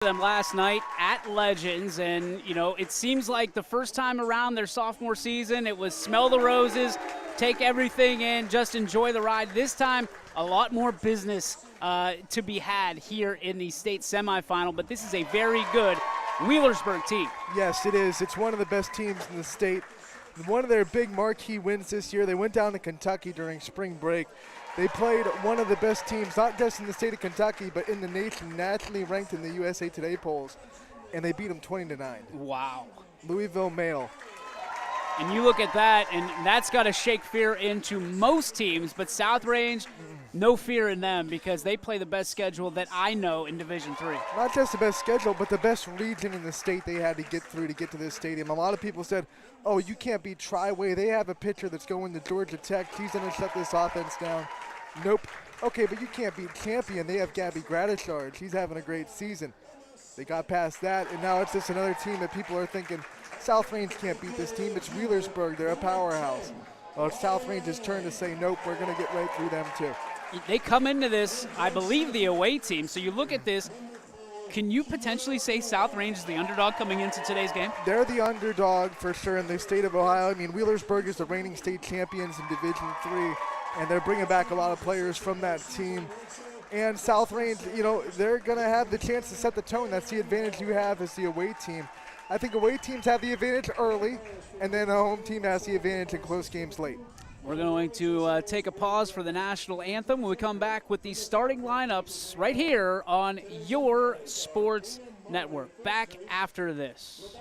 Them last night at Legends, and it seems like the first time around their sophomore season it was smell the roses, take everything in, just enjoy the ride. This time a lot more business to be had here in the state semifinal, but this is a very good Wheelersburg team. Yes, it is. It's one of the best teams in the state. One of their big marquee wins this year, they went down to Kentucky during spring break. They played one of the best teams, not just in the state of Kentucky, but in the nation, nationally ranked in the USA Today polls, and they beat them 20-9. Wow. Louisville male. And you look at that, and that's got to shake fear into most teams, but South Range, no fear in them because they play the best schedule that I know in Division III. Not just the best schedule, but the best region in the state they had to get through to get to this stadium. A lot of people said, oh, you can't beat Triway. They have a pitcher that's going to Georgia Tech. He's going to shut this offense down. Nope. Okay, but you can't beat Champion. They have Gabby Gratishard. She's having a great season. They got past that, and now it's just another team that people are thinking, South Range can't beat this team. It's Wheelersburg. They're a powerhouse. Well, it's South Range's turn to say, nope, we're going to get right through them too. They come into this, I believe, the away team. So you look at this, can you potentially say South Range is the underdog coming into today's game? They're the underdog for sure in the state of Ohio. I mean, Wheelersburg is the reigning state champions in Division III, and they're bringing back a lot of players from that team. And South Range, they're going to have the chance to set the tone. That's the advantage you have as the away team. I think away teams have the advantage early, and then a home team has the advantage in close games late. We're going to take a pause for the national anthem when we come back with the starting lineups right here on your sports network. Back after this.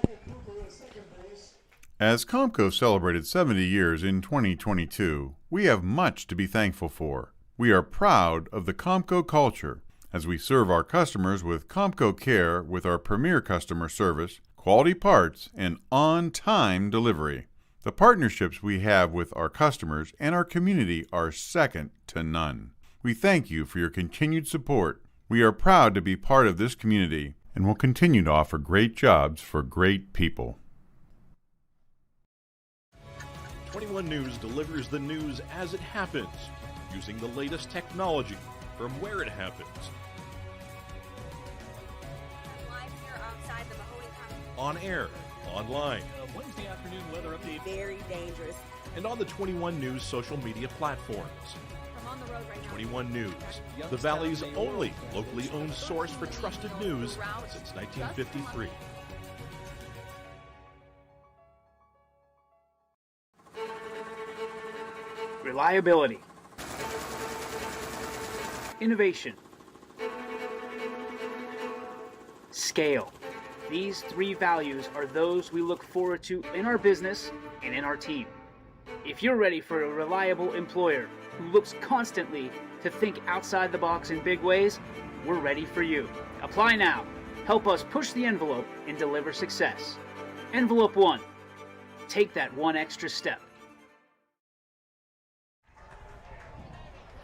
As Comco celebrated 70 years in 2022, we have much to be thankful for. We are proud of the Comco culture as we serve our customers with Comco Care with our premier customer service, quality parts, and on-time delivery. The partnerships we have with our customers and our community are second to none. We thank you for your continued support. We are proud to be part of this community and will continue to offer great jobs for great people. 21 News delivers the news as it happens, using the latest technology from where it happens. Live here outside the Mahoney County. On air, online, Wednesday afternoon weather update. Very dangerous. and on the 21 News social media platforms. I'm on the road right now. 21 News, the Valley's only locally owned source for trusted news since 1953. Reliability, innovation, scale. These three values are those we look forward to in our business and in our team. If you're ready for a reliable employer who looks constantly to think outside the box in big ways, we're ready for you. Apply now. Help us push the envelope and deliver success. Envelope 1. Take that one extra step.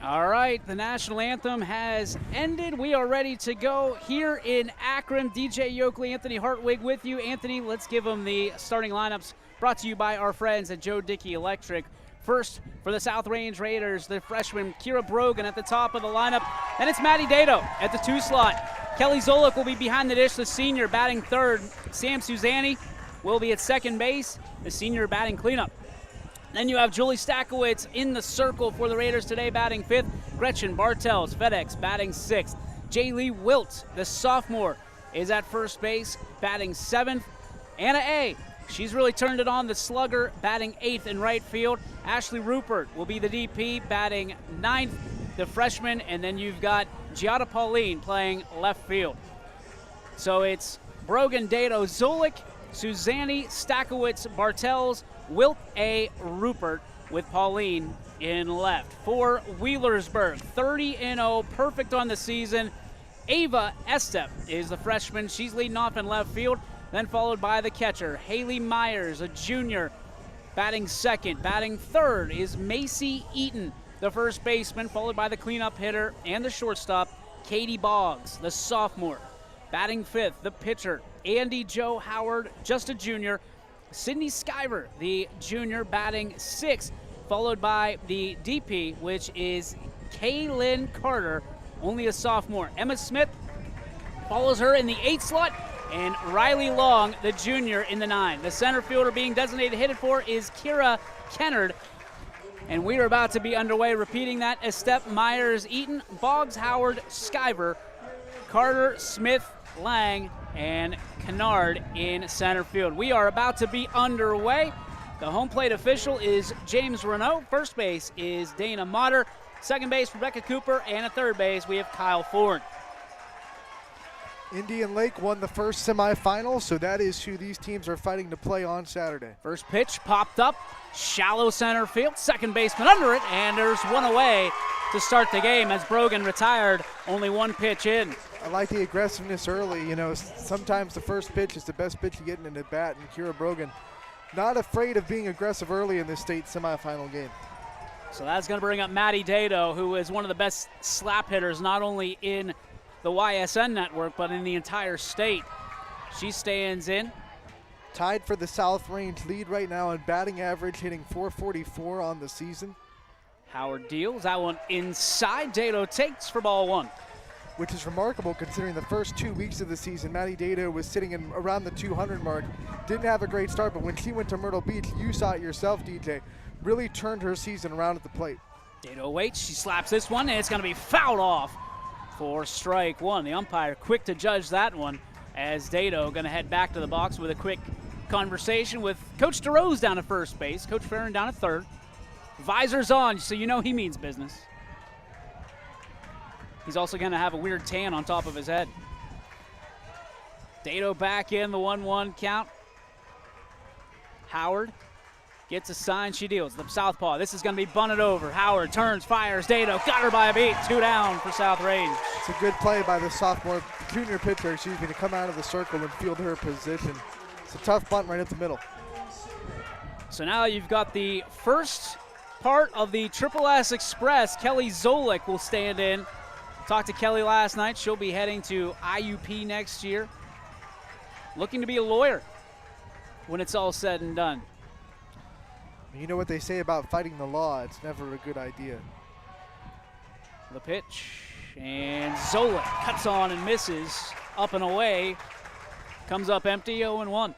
All right, the national anthem has ended. We are ready to go here in Akron. DJ Yoakley, Anthony Hartwig with you. Anthony, let's give them the starting lineups brought to you by our friends at Joe Dickey Electric. First, for the South Range Raiders, the freshman Kira Brogan at the top of the lineup. Then it's Maddie Dato at the 2 slot. Kelly Zolik will be behind the dish, the senior batting third. Sam Suzanne will be at second base, the senior batting cleanup. Then you have Julie Stakowitz in the circle for the Raiders today, batting fifth. Gretchen Bartels, FedEx, batting sixth. Jaylee Wilt, the sophomore, is at first base, batting seventh. Anna A., she's really turned it on, the slugger, batting eighth in right field. Ashley Rupert will be the DP, batting ninth, the freshman. And then you've got Giada Pauline playing left field. So it's Brogan, Dato, Zolik, Suzanne, Stakowitz, Bartels, Wilt A. Rupert with Pauline in left. For Wheelersburg, 30-0, perfect on the season. Ava Estep is the freshman. She's leading off in left field, then followed by the catcher, Haley Myers, a junior, batting second. Batting third is Macy Eaton, the first baseman, followed by the cleanup hitter and the shortstop, Katie Boggs, the sophomore. Batting fifth, the pitcher, Andy Joe Howard, just a junior. Sydney Skyver, the junior, batting sixth, followed by the DP, which is Kaylin Carter, only a sophomore. Emma Smith, follows her in the 8 slot, and Riley Long, the junior, in the 9. The center fielder being designated hit for is Kira Kennard. And we are about to be underway. Repeating that, Estep, Myers, Eaton, Boggs, Howard, Skyver, Carter, Smith, Lang, and Kennard in center field. We are about to be underway. The home plate official is James Renault. First base is Dana Motter. Second base, Rebecca Cooper. And at third base, we have Kyle Ford. Indian Lake won the first semifinal, so that is who these teams are fighting to play on Saturday. First pitch popped up, shallow center field, second baseman under it, and there's one away to start the game as Brogan retired, only one pitch in. I like the aggressiveness early. You know, sometimes the first pitch is the best pitch you get in an at-bat, and Kira Brogan not afraid of being aggressive early in this state semifinal game. So that's going to bring up Maddie Dado, who is one of the best slap hitters, not only in the YSN network, but in the entire state. She stands in. Tied for the South Range lead right now in batting average, hitting .444 on the season. Howard deals that one inside. Dado takes for ball 1. Which is remarkable considering the first 2 weeks of the season, Maddie Dado was sitting in around the 200 mark. Didn't have a great start, but when she went to Myrtle Beach, you saw it yourself, DJ, really turned her season around at the plate. Dado waits, she slaps this one, and it's going to be fouled off for strike 1. The umpire quick to judge that one, as Dado going to head back to the box with a quick conversation with Coach DeRose down at first base, Coach Farron down at third. Visors on, so you know he means business. He's also going to have a weird tan on top of his head. Dado back in, the 1-1 count. Howard gets a sign, she deals. The southpaw, this is going to be bunted over. Howard turns, fires, Dado got her by a beat. 2 down for South Range. It's a good play by the junior pitcher, to come out of the circle and field her position. It's a tough bunt right at the middle. So now you've got the first part of the Triple S Express. Kelly Zolik will stand in. Talked to Kelly last night. She'll be heading to IUP next year. Looking to be a lawyer when it's all said and done. You know what they say about fighting the law, it's never a good idea. The pitch, and Zolik cuts on and misses. Up and away, comes up empty, 0-1.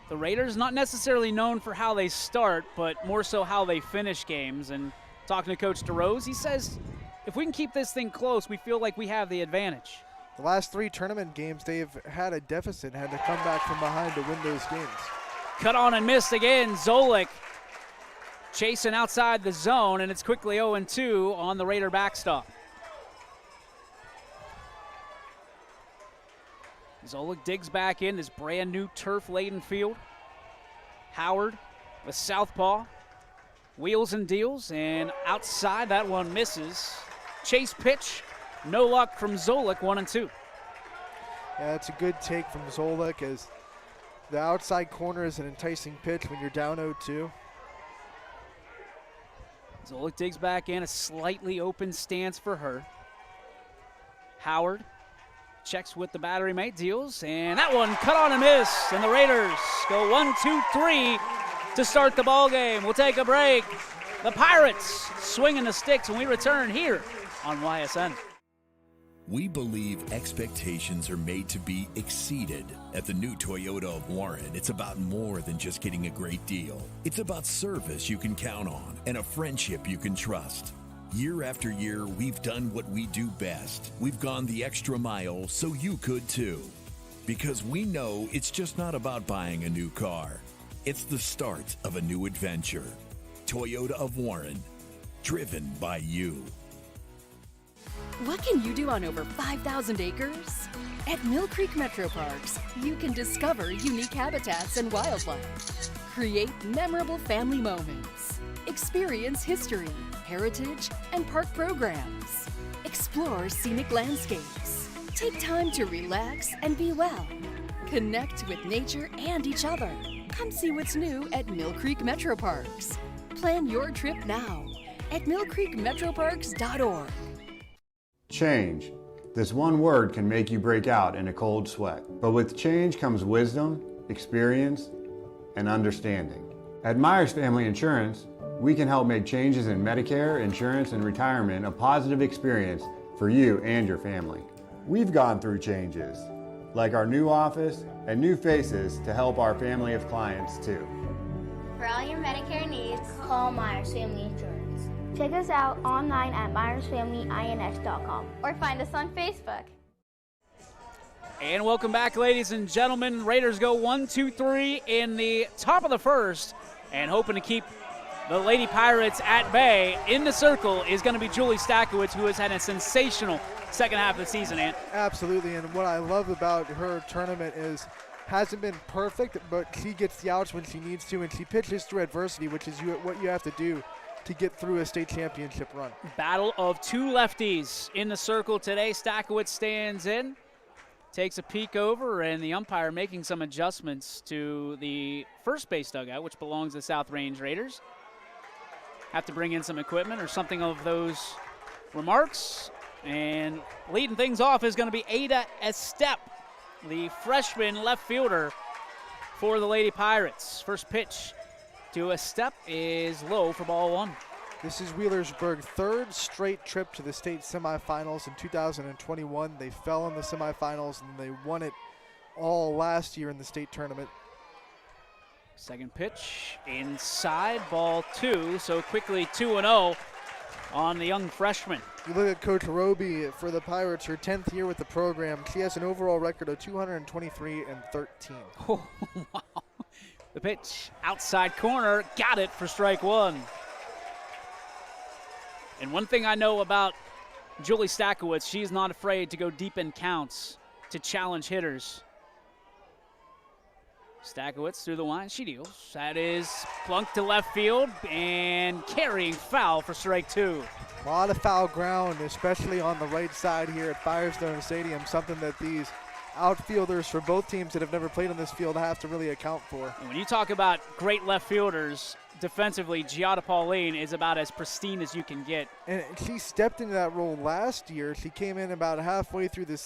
The Raiders not necessarily known for how they start, but more so how they finish games. And talking to Coach DeRose, he says, if we can keep this thing close, we feel like we have the advantage. The last 3 tournament games, they've had a deficit, had to come back from behind to win those games. Cut on and missed again. Zolik chasing outside the zone, and it's quickly 0-2 on the Raider backstop. Zolik digs back in this brand new turf-laden field. Howard with southpaw. Wheels and deals, and outside that one misses. Chase pitch, no luck from Zolik, 1-2. Yeah, it's a good take from Zolik, as the outside corner is an enticing pitch when you're down 0-2. Zolik digs back in, a slightly open stance for her. Howard checks with the battery mate, deals, and that one cut on a miss, and the Raiders go 1-2-3 to start the ball game. We'll take a break. The Pirates swinging the sticks when we return here on YSN. We believe expectations are made to be exceeded. At the new Toyota of Warren, it's about more than just getting a great deal. It's about service you can count on and a friendship you can trust. Year after year, we've done what we do best. We've gone the extra mile so you could too. Because we know it's just not about buying a new car. It's the start of a new adventure. Toyota of Warren, driven by you. What can you do on over 5,000 acres? At Mill Creek Metro Parks, you can discover unique habitats and wildlife, create memorable family moments, experience history, heritage, and park programs, explore scenic landscapes, take time to relax and be well, connect with nature and each other. Come see what's new at Mill Creek Metro Parks. Plan your trip now at millcreekmetroparks.org. Change. This one word can make you break out in a cold sweat. But with change comes wisdom, experience, and understanding. At Myers Family Insurance, We can help make changes in Medicare, insurance, and retirement a positive experience for you and your family. We've gone through changes, like our new office and new faces to help our family of clients too. For all your Medicare needs, call Myers Family Insurance. Check us out online at myersfamilyins.com or find us on Facebook. And welcome back, ladies and gentlemen. Raiders go 1-2-3 in the top of the first, and hoping to keep the Lady Pirates at bay. In the circle is going to be Julie Stakowicz, who has had a sensational second half of the season, Ant. Absolutely, and what I love about her tournament is hasn't been perfect, but she gets the outs when she needs to, and she pitches through adversity, which is what you have to do to get through a state championship run. Battle of two lefties in the circle today. Stakowicz stands in, takes a peek over, and the umpire making some adjustments to the first base dugout, which belongs to the South Range Raiders. Have to bring in some equipment or something of those remarks. And leading things off is going to be Ada Estep, the freshman left fielder for the Lady Pirates. First pitch to Estep is low for ball one. This is Wheelersburg third straight trip to the state semifinals in 2021. They fell in the semifinals and they won it all last year in the state tournament. Second pitch inside, ball two, so quickly 2-0 on the young freshman. You look at Coach Roby for the Pirates, her 10th year with the program. She has an overall record of 223-13. Oh, wow. The pitch outside corner, got it for strike one. And one thing I know about Julie Stakowicz, she's not afraid to go deep in counts to challenge hitters. Stakowicz through the line, she deals. That is plunked to left field and carrying foul for strike two. A lot of foul ground, especially on the right side here at Firestone Stadium, something that these outfielders for both teams that have never played on this field have to really account for. And when you talk about great left fielders, defensively, Giada Pauline is about as pristine as you can get. And she stepped into that role last year. She came in about halfway through the season.